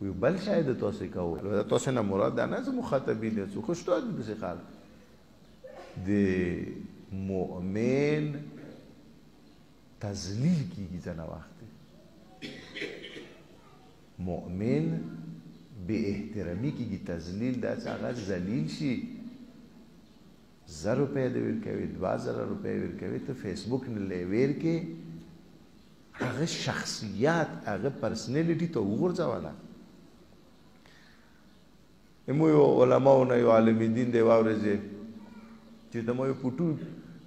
وی بل شاید تاسو کوو دا تاسو نه مراد دا نه مخاطبین یو خو شته د خلک د مؤمن تذلیل کیږي ځنه وخت مؤمن بے احترامی کیږي تذلیل دا چې هغه ذلیل شي 1000 روپۍ دې ورکوي 2000 روپۍ ورکوي ته فیسبوک نه ویر کې هغه شخصیت هغه پرسنالټي ته وګرځوله مو یو علماو نه یو عالم دین دی واورځي چې ته مو یو پټو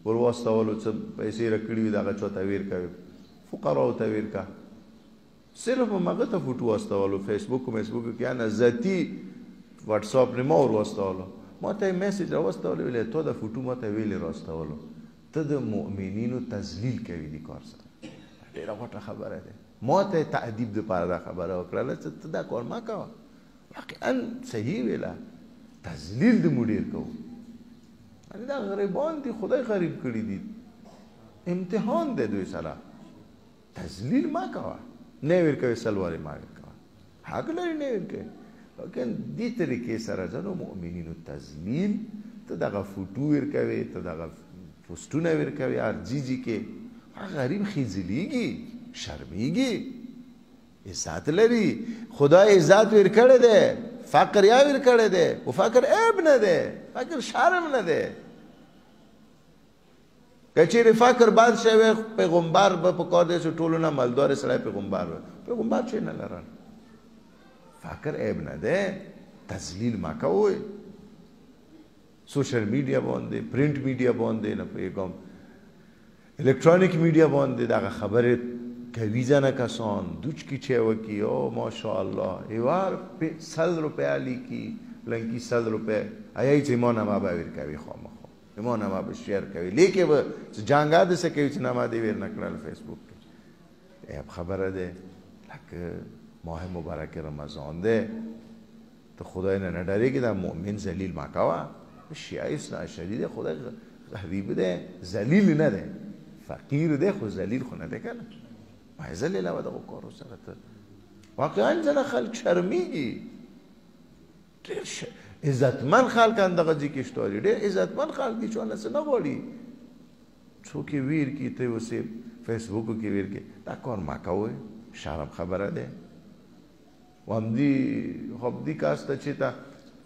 ورواستولو څه پیسې راکړي وي دغه چوته ویر کوي فقراو ته ویر کا صرف مغه ته فوټو واستولو فیسبوک کې نه ذاتی واتس اپ نه مو ورواستولو ما ته میسج راوستولو ویل ته د فوټو ما ته ویل راوستولو ته د مؤمنینو تذلیل کوي د کار سره ډیره غوټه خبره ده ما ته تعذيب د پاره دا خبره وکړه چې ته دا کار ما کوه واقعا صحیح ویلا تذلیل د مدیر کو ان دا غریبان دي خدای غریب کړی دي امتحان ده دوی سره تذلیل ما کوه نه ور کوي سلواري ما کوه حق لري نه ور کوي لیکن دې طریقې سره ځنو مؤمنینو تذلیل ته دغه فوټو ور کوي ته دغه پوسټونه ور کوي ارجیجی کې غریب خیزلیږي شرمیږي عزت لري خدای عزت ور کړی دی فقر یا ور کړی دی او فقر عیب نه دی فقر شرم نه دی کچېرې فقر بادشاه پیغمبر په کار دی چې ټولو نه مالدار سړی پیغمبر چې نه لرل فقر عیب نه دی تذلیل ما کوئ سوشل میډیا باندې پرنٹ میډیا باندې نه پیغام الکترونیک میډیا باندې دغه خبره کوي ځنه کسان دوچ کی چې وکی او ماشاءالله ایوار 100 روپیا لیکي لنکی 100 روپیا آیا چې ما نه ما به ور کوي خامخا ما نه ما به شیر کوي لیکي به جنگا د څه کوي چې نه ما دی ور نکړل فیسبوک کې خبره ده لکه ماه مبارک رمضان ده ته خدای نه ډارېږي دا مؤمن ذلیل ما کاوه شیعه اصلاح شدید خدای غریب ده ذلیل نه ده فقیر ده خو ذلیل خو نه ده کنه ما ذلیل او دغه کارو سره ته واقعا ځنه خلک شرمیږي ډېر عزتمن خلک اندغه ځکه شتوري ډېر عزتمن خلک دي چې نه څه نه غواړي څوک ویر کی ته وسه فیسبوک کې ویر کې دا کار ما کوي شرم خبره ده وامدي خو دې کاسته چې تا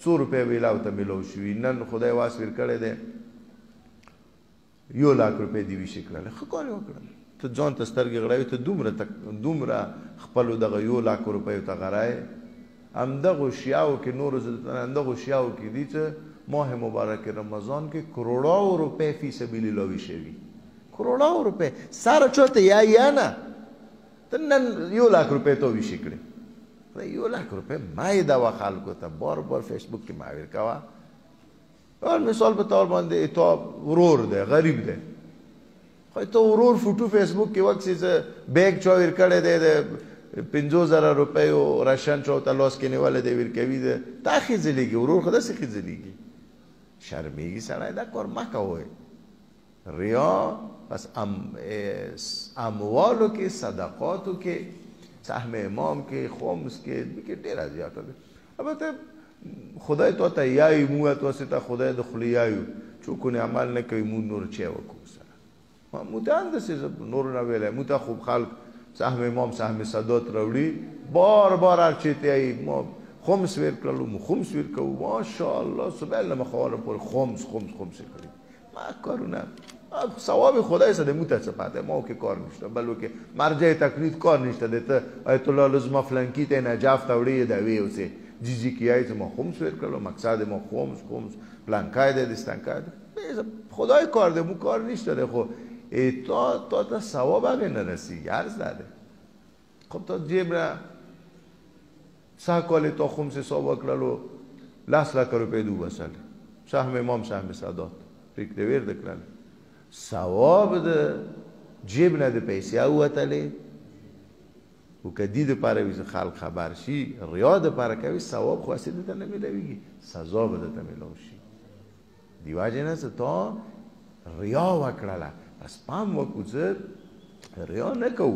100 روپے ویلاو ته ملو شوی نن خدای واس ور کړی دی 1 لک روپے دی وی شکل خو کار وکړل ته ځان ته سترګې غړاوي ته دومره خپل دغه 1 لک روپے ته غړای همدغه شیاو کې نور همدغه شیاو کې دي چې ماه مبارک رمضان کې کروڑاو روپے فی سبیل الله وی شوی کروڑاو روپے سره چوته یا نه تنن 1 لک روپے ته وی شکل 1 لک روپے ما یې دا خلکو ته بار فیسبوک کې ما ور کاوه اور مثال په تور باندې ته ورور دی غریب دی خو ته ورور فوټو فیسبوک کې وخت چې بیگ چویر کړی دی 50000 روپے او راشن چوته لاس کې نیول دی ور کوي دی تا خېځلېږي ورور خو داسې خېځلېږي شرمېږي سړی دا کار مه کوئ ریا پس اموالو کې صدقاتو کې سهم امام کې خمس کې ډېره زیاته ده البته خدای تو ته یای مو ته ست خدای د خلیایو چوکونه عمل نه کوي مو نور چي وکړو سره مو ته اند سه نور نه ویلې مو ته خوب خلق سهم امام سهم صدات راوړي بار چته ای ما خمس ور کړلو مو خمس ور کو ماشاءالله سبحان الله مخاور پر خمس کړی ما کارونه ثواب خدای سره مو ته څه پاته ما کې کار نشته بلکې مرجع تقلید کار نشته دته آیت الله لازم فلانکی ته نجاف توړي دا وی اوسه جی کیای ته ما خمس ور کړلو مقصد ما خمس پلانکای ده دستانکای خدای کار ده مو کار نشته ده خو تا ثواب هغه نه رسیږي هر زده خب تا جیب را ساکال تا خمس حساب کړلو 10 لک روپے دو وصل سهم امام سهم سادات ریک دی ور دکړل ثواب ده جیب نه د پیسې اوتلې او کدی د پاره وی خلک خبر شي ریا د پاره کوي ثواب خو اسید ته نه ملويږي سزا به ته ملو شي دیواجه نه ته ریا وکړه پس پام وکړه ریا نه کو